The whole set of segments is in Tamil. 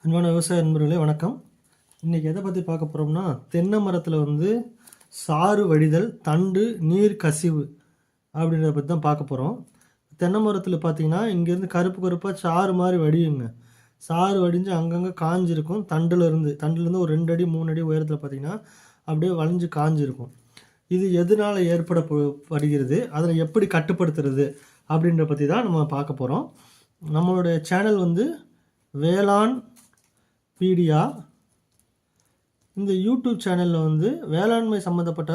அன்பான விவசாய நண்பர்களே வணக்கம். இன்றைக்கி எதை பற்றி பார்க்க போகிறோம்னா, தென்னை மரத்தில் சாறு வடிதல், தண்டு நீர் கசிவு அப்படின்றத பற்றி தான் பார்க்க போகிறோம். தென்னை மரத்தில் பார்த்திங்கன்னா இங்கேருந்து கருப்பு கருப்பாக சாறு மாதிரி வடியுங்க. சாறு வடிஞ்சு அங்கங்கே காஞ்சிருக்கும். தண்டுலேருந்து ஒரு 2 அடி 3 அடி உயரத்தில் பார்த்திங்கன்னா அப்படியே வளைஞ்சு காஞ்சிருக்கும். இது எதனால் ஏற்படப்படுகிறது, அதை எப்படி கட்டுப்படுத்துறது அப்படின்ற பற்றி தான் நம்ம பார்க்க போகிறோம். நம்மளுடைய சேனல் வேளாண் பீடியா. இந்த யூடியூப் சேனலில் வேளாண்மை சம்மந்தப்பட்ட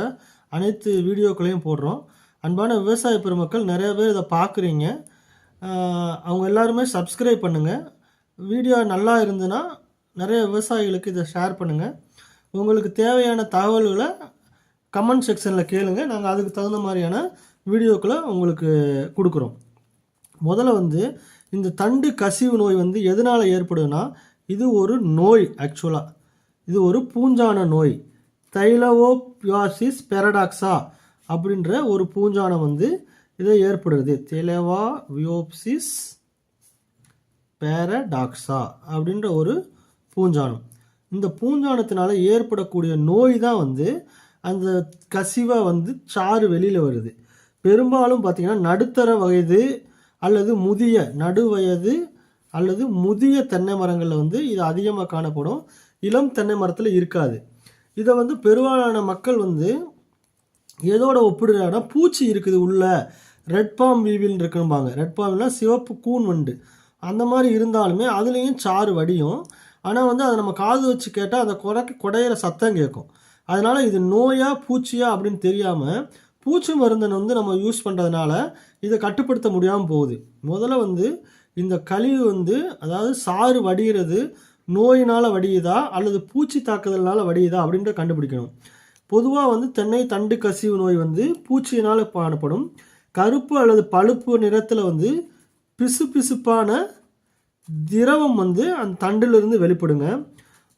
அனைத்து வீடியோக்களையும் போடுறோம். அன்பான விவசாய பெருமக்கள் நிறைய பேர் இதை பார்க்குறீங்க. அவங்க எல்லாருமே சப்ஸ்கிரைப் பண்ணுங்கள். வீடியோ நல்லா இருந்ததுன்னா நிறைய விவசாயிகளுக்கு இதை ஷேர் பண்ணுங்கள். உங்களுக்கு தேவையான தகவல்களை கமெண்ட் செக்ஷனில் கேளுங்க. நாங்கள் அதுக்கு தகுந்த மாதிரியான வீடியோக்களை உங்களுக்கு கொடுக்குறோம். முதல்ல இந்த தண்டு கசிவு நோய் எதனால் ஏற்படுதுன்னா, இது ஒரு நோய். ஆக்சுவலாக இது ஒரு பூஞ்சான நோய். தைலவோபியாசிஸ் பெரடாக்ஸா அப்படின்ற ஒரு பூஞ்சானம் இதை ஏற்படுது. தைலவோபியாசிஸ் பெரடாக்ஸா அப்படின்ற ஒரு பூஞ்சானம். இந்த பூஞ்சானத்தினால ஏற்படக்கூடிய நோய் தான் அந்த கசிவை சாறு வெளியில் வருது. பெரும்பாலும் பார்த்திங்கன்னா நடுத்தர வயது அல்லது நடுவயது அல்லது முதிய தென்னை மரங்களில் இது அதிகமாக காணப்படும். இளம் தென்னை மரத்தில் இருக்காது. இதை பெரும்பாலான மக்கள் எதோட ஒப்பிடுறாங்கன்னா, பூச்சி இருக்குது உள்ள, ரெட் பாம் வீவில் இருக்குன்பாங்க. ரெட் பாம்னா சிவப்பு கூன் வண்டு. அந்த மாதிரி இருந்தாலுமே அதுலேயும் சாறு வடியும். ஆனால் அதை நம்ம காது வச்சு கேட்டால் அந்த குடையிற சத்தம் கேட்கும். அதனால் இது நோயா பூச்சியா அப்படின்னு தெரியாமல் பூச்சி மருந்தை நம்ம யூஸ் பண்ணுறதுனால இதை கட்டுப்படுத்த முடியாமல் போகுது. முதல்ல இந்த கழிவு அதாவது சாறு வடிகிறது நோயினால் வடியுதா அல்லது பூச்சி தாக்குதல்னால வடியுதா அப்படின்ற கண்டுபிடிக்கணும். பொதுவாக தென்னை தண்டு கசிவு நோய் பூச்சியினால் காணப்படும். கருப்பு அல்லது பழுப்பு நிறத்தில் பிசுபிசுப்பான திரவம் அந்த தண்டிலிருந்து வெளிப்படுங்க.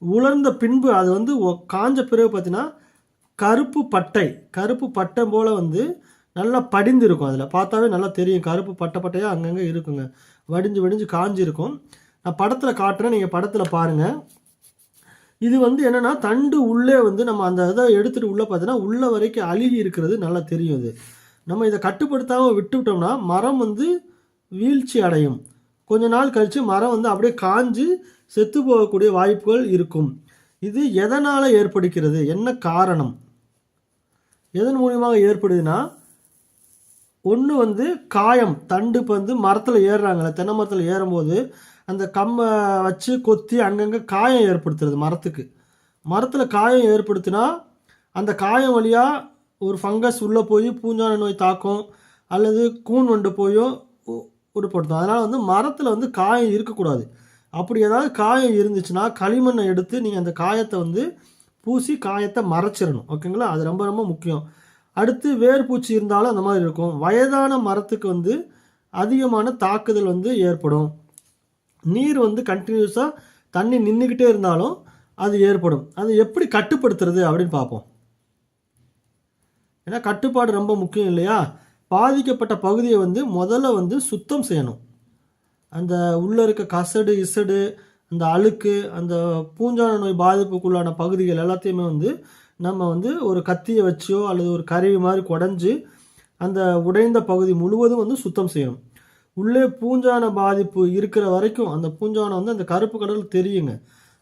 உலர்ந்த பின்பு அது காஞ்ச பிறகு பார்த்தீங்கன்னா கருப்பு பட்டை போல் நல்லா படிந்து இருக்கும். அதில் பார்த்தாவே நல்லா தெரியும். கருப்பு பட்டையாக அங்கங்கே இருக்குங்க. வடிஞ்சு காஞ்சிருக்கும். நான் படத்தில் காட்டுறேன், நீங்கள் படத்தில் பாருங்கள். இது என்னென்னா தண்டு உள்ளே நம்ம அந்த இதை எடுத்துகிட்டு உள்ளே பார்த்தீங்கன்னா உள்ள வரைக்கும் அழுகி இருக்கிறது நல்லா தெரியும். இது நம்ம இதை கட்டுப்படுத்தாமல் விட்டுவிட்டோம்னா மரம் வீழ்ச்சி அடையும். கொஞ்ச நாள் கழித்து மரம் அப்படியே காஞ்சு செத்து போகக்கூடிய வாய்ப்புகள் இருக்கும். இது எதனால் ஏற்படுகிறது, என்ன காரணம், எதன் மூலியமாக ஏற்படுதுன்னா, ஒன்று காயம். தண்டு இப்போ மரத்தில் ஏறுறாங்களே, தென்னை மரத்தில் ஏறும்போது அந்த கம்பை வச்சு கொத்தி அங்கங்கே காயம் ஏற்படுத்துறது. மரத்தில் காயம் ஏற்படுத்தினா அந்த காயம் வழியாக ஒரு ஃபங்கஸ் உள்ளே போய் பூஞ்சான நோய் தாக்கும் அல்லது கூன் வண்டு போயோ உட்படுத்தும். அதனால் மரத்தில் காயம் இருக்கக்கூடாது. அப்படி ஏதாவது காயம் இருந்துச்சுன்னா களிமண்ணை எடுத்து நீங்கள் அந்த காயத்தை பூசி காயத்தை மறைச்சிடணும். ஓகேங்களா? அது ரொம்ப ரொம்ப முக்கியம். அடுத்து வேர்பூச்சி இருந்தாலும் அந்த மாதிரி இருக்கும். வயதான மரத்துக்கு அதிகமான தாக்குதல் ஏற்படும். நீர் கண்டினியூஸாக தண்ணி நின்றுக்கிட்டே இருந்தாலும் அது ஏற்படும். அது எப்படி கட்டுப்படுத்துறது அப்படின்னு பார்ப்போம். ஏன்னா கட்டுப்பாடு ரொம்ப முக்கியம் இல்லையா? பாதிக்கப்பட்ட பகுதியை முதல்ல சுத்தம் செய்யணும். அந்த உள்ளே இருக்க கசடு இசடு அந்த அழுக்கு அந்த பூஞ்சான நோய் பாதிப்புக்குள்ளான பகுதிகள் எல்லாத்தையுமே நம்ம ஒரு கத்தியை வச்சோ அல்லது ஒரு கருவி மாதிரி குடஞ்சி அந்த உடைந்த பகுதி முழுவதும் சுத்தம் செய்யணும். உள்ளே பூஞ்சான பாதிப்பு இருக்கிற வரைக்கும் அந்த பூஞ்சானம் அந்த கருப்பு கடல் தெரியுங்க.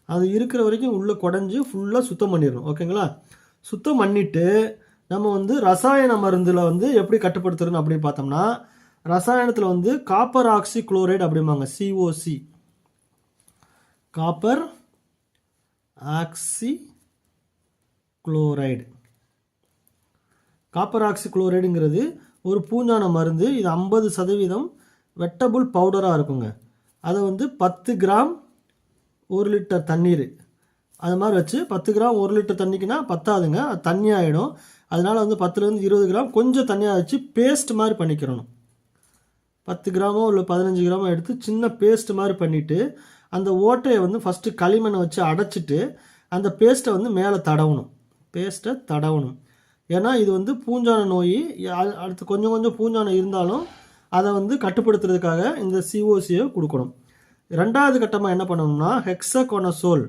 அது இருக்கிற வரைக்கும் உள்ளே குடஞ்சி ஃபுல்லாக சுத்தம் பண்ணிடணும். ஓகேங்களா? சுத்தம் பண்ணிவிட்டு நம்ம ரசாயன மருந்தில் எப்படி கட்டுப்படுத்துறோன்னு அப்படின்னு பார்த்தோம்னா, ரசாயனத்தில் காப்பர் ஆக்சி குளோரைடு அப்படிம்பாங்க. COC, copper oxychloride. Copper ஆக்சி குளோரைடுங்கிறது ஒரு பூஞ்சான மருந்து. இது 50% வெட்டபுள் பவுடராக இருக்குங்க. அதை 10 கிராம் 1 லிட்டர் தண்ணீர் அது மாதிரி வச்சு 10 கிராம் 1 லிட்டர் தண்ணிக்குன்னா பத்தாதுங்க, அது தண்ணி ஆகிடும். அதனால் 10லேருந்து 20 கிராம் கொஞ்சம் தண்ணியாக வச்சு பேஸ்ட் மாதிரி பண்ணிக்கிறணும். 10 கிராமோ இல்லை 15 கிராமோ எடுத்து சின்ன பேஸ்ட் மாதிரி பண்ணிவிட்டு அந்த ஓட்டையை ஃபஸ்ட்டு களிமண்ணை வச்சு அடைச்சிட்டு அந்த பேஸ்ட்டை மேலே தடவணும். ஏன்னா இது பூஞ்சான நோய். அடுத்து கொஞ்சம் பூஞ்சானம் இருந்தாலும் அதை கட்டுப்படுத்துறதுக்காக இந்த COCயை கொடுக்கணும். ரெண்டாவது கட்டமாக என்ன பண்ணணும்னா ஹெக்ஸகோனசோல்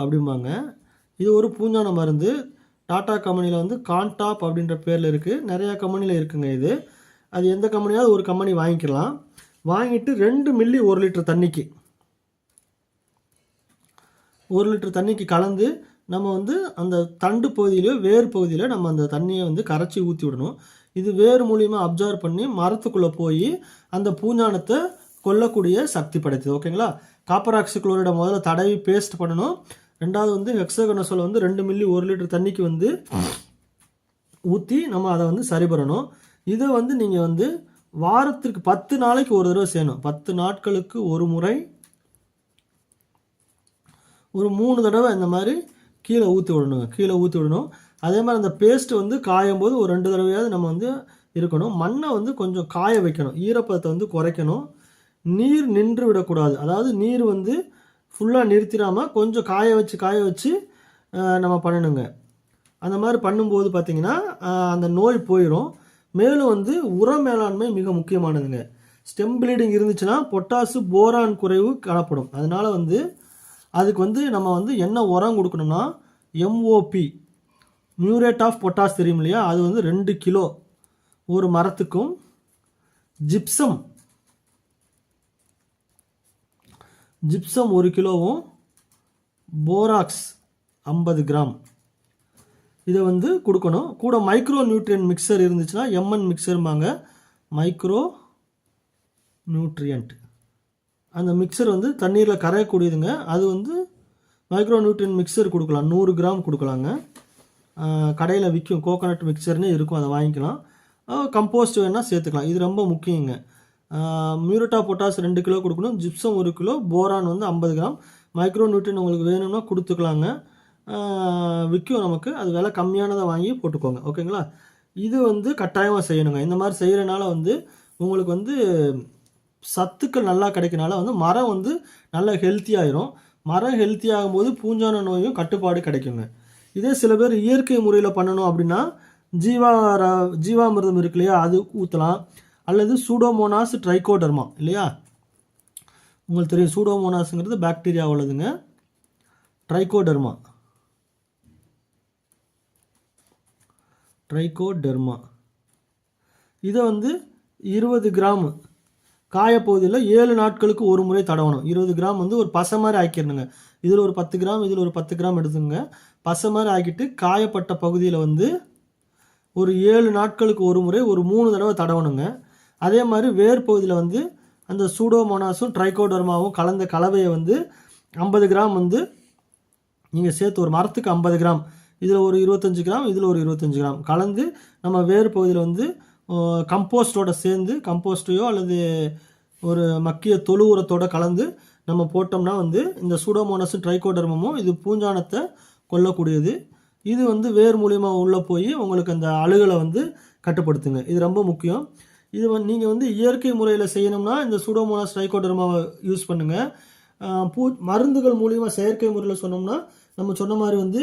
அப்படிம்பாங்க. இது ஒரு பூஞ்சான மருந்து. டாடா கம்பெனியில் வந்து கான்டாப் அப்படின்ற பேரில் இருக்குது. நிறையா கம்பெனியில் இருக்குங்க இது. அது எந்த கம்பெனியாவது ஒரு கம்பெனி வாங்கிக்கலாம். வாங்கிட்டு 2 மில்லி 1 லிட்டர் தண்ணிக்கு 1 லிட்டர் தண்ணிக்கு கலந்து நம்ம வந்து அந்த தண்டு பகுதியிலோ வேர் பகுதியிலோ நம்ம அந்த தண்ணியை வந்து கரைச்சி ஊற்றி விடணும். இது வேர் மூலியமாக அப்சர்வ் பண்ணி மரத்துக்குள்ளே போய் அந்த பூஞ்சானத்தை கொல்லக்கூடிய சக்தி படைத்தது. ஓகேங்களா? காப்பர் ஆக்சிக்ளோரைடை முதல்ல தடவி பேஸ்ட் பண்ணணும். ரெண்டாவது வந்து ஹெக்ஸகோனசோல் வந்து 2 மில்லி 1 லிட்டர் தண்ணிக்கு வந்து ஊற்றி நம்ம அதை வந்து சரி பண்ணணும். இதை வந்து நீங்கள் வந்து வாரத்திற்கு 10 நாளைக்கு ஒரு தடவை செய்யணும். 10 நாட்களுக்கு ஒரு முறை ஒரு 3 தடவை இந்த மாதிரி கீழே ஊற்றி விடணும். அதே மாதிரி அந்த பேஸ்ட் வந்து காயும் போது ஒரு 2 தடவையாவது நம்ம வந்து இருக்கணும். மண்ணை வந்து கொஞ்சம் காய வைக்கணும். ஈரப்பதத்தை வந்து குறைக்கணும். நீர் நின்று விடக்கூடாது. அதாவது நீர் வந்து ஃபுல்லாக நிறுத்திடாமல் கொஞ்சம் காய வச்சு நம்ம பண்ணணுங்க. அந்த மாதிரி பண்ணும்போது பார்த்திங்கன்னா அந்த நோய் போயிடும். மேலும் வந்து உர மேலாண்மை மிக முக்கியமானதுங்க. ஸ்டெம் ப்ளீடிங் இருந்துச்சுன்னா பொட்டாசு போரான் குறைவு காணப்படும். அதனால் வந்து அதுக்கு வந்து நம்ம வந்து என்ன உரம் கொடுக்கணும்னா MOP மியூரேட் ஆஃப் பொட்டாஸ் தெரியும் இல்லையா, அது வந்து 2 கிலோ ஒரு மரத்துக்கும், ஜிப்சம் 1 கிலோவும், போராக்ஸ் 50 கிராம் இதை வந்து கொடுக்கணும். கூட மைக்ரோ நியூட்ரியன்ட் மிக்சர் இருந்துச்சுன்னா MN மிக்சருமாங்க. மைக்ரோ நியூட்ரியன்ட் அந்த மிக்சர் வந்து தண்ணீரில் கரையக்கூடியதுங்க. அது வந்து மைக்ரோ நியூட்ரியன்ட் மிக்சர் கொடுக்கலாம். 100 கிராம் கொடுக்கலாங்க. கடையில் விற்கும் கோகோனட் மிக்சர்னே இருக்கும், அதை வாங்கிக்கலாம். கம்போஸ்ட் வேணால் சேர்த்துக்கலாம். இது ரொம்ப முக்கியங்க. மியூரேட் ஆஃப் பொட்டாஸ் 2 கிலோ கொடுக்கணும். ஜிப்சம் 1 கிலோ, போரான் வந்து 50 கிராம். மைக்ரோ நியூட்ரியன் உங்களுக்கு வேணும்னா கொடுத்துக்கலாங்க. விற்கும் நமக்கு. அது விலை கம்மியானதை வாங்கி போட்டுக்கோங்க. ஓகேங்களா? இது வந்து கட்டாயமாக செய்யணுங்க. இந்த மாதிரி செய்கிறனால வந்து உங்களுக்கு வந்து சத்துக்கள் நல்லா கிடைக்கனால வந்து மரம் வந்து நல்லா ஹெல்த்தியாயிரும். மரம் ஹெல்த்தி ஆகும்போது பூஞ்சான நோயும் கட்டுப்பாடு கிடைக்குங்க. இதே சில பேர் இயற்கை முறையில் பண்ணணும் அப்படின்னா ஜீவாமிர்தம் இருக்கு இல்லையா, அது ஊற்றலாம். அல்லது சூடோமோனாஸ் ட்ரைகோடர்மா இல்லையா, உங்களுக்கு தெரியும். சூடோமோனாஸுங்கிறது பாக்டீரியா உள்ளதுங்க. ட்ரைகோடர்மா இதை வந்து 20 கிராம் காயப்பகுதியில் 7 நாட்களுக்கு ஒரு முறை தடவணும். 20 கிராம் வந்து ஒரு பசை மாதிரி ஆக்கிடணுங்க. இதில் ஒரு 10 கிராம், இதில் ஒரு 10 கிராம் எடுத்துங்க. பசை மாதிரி ஆக்கிட்டு காயப்பட்ட பகுதியில் வந்து ஒரு 7 நாட்களுக்கு ஒரு முறை ஒரு 3 தடவை தடவணுங்க. அதே மாதிரி வேர் பகுதியில் வந்து அந்த சூடோமோனாஸும் ட்ரைகோடர்மாவும் கலந்த கலவையை வந்து 50 கிராம் வந்து நீங்கள் சேர்த்து, ஒரு மரத்துக்கு 50 கிராம், இதில் ஒரு 25 கிராம், இதில் ஒரு 25 கிராம் கலந்து நம்ம வேர் பகுதியில் வந்து கம்போஸ்டோட சேர்ந்து, கம்போஸ்டையோ அல்லது ஒரு மக்கிய தொழு உரத்தோடு கலந்து நம்ம போட்டோம்னா வந்து இந்த சூடோமோனாஸும் ட்ரைகோடர்மமும் இது பூஞ்சானத்தை கொல்லக்கூடியது. இது வந்து வேர் மூலியமாக உள்ளே போய் உங்களுக்கு அந்த அழுகலை வந்து கட்டுப்படுத்துங்க. இது ரொம்ப முக்கியம். இது வந்து நீங்கள் வந்து இயற்கை முறையில் செய்யணும்னா இந்த சூடோமோனாஸ் ட்ரைகோடர்மாவை யூஸ் பண்ணுங்கள். மருந்துகள் மூலியமாக செயற்கை முறையில் சொன்னோம்னா நம்ம சொன்ன மாதிரி வந்து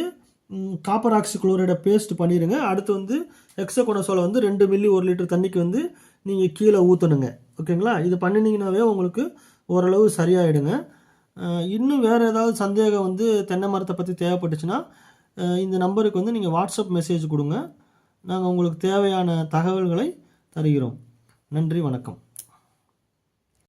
காப்பர் ஆக்சிக்ளோரைடை பேஸ்ட் பண்ணிடுங்க. அடுத்து வந்து ஹெக்ஸகோனசோலை வந்து 2 மில்லி 1 லிட்டர் தண்ணிக்கு வந்து நீங்கள் கீழே ஊற்றணுங்க. ஓகேங்களா? இது பண்ணினீங்கன்னாவே உங்களுக்கு ஓரளவு சரியாயிடுங்க. இன்னும் வேறு ஏதாவது சந்தேகம் வந்து தென்னை மரத்தை பற்றி தேவைப்பட்டுச்சுன்னா இந்த நம்பருக்கு வந்து நீங்கள் வாட்ஸ்அப் மெசேஜ் கொடுங்க. நாங்கள் உங்களுக்கு தேவையான தகவல்களை தருகிறோம். நன்றி, வணக்கம்.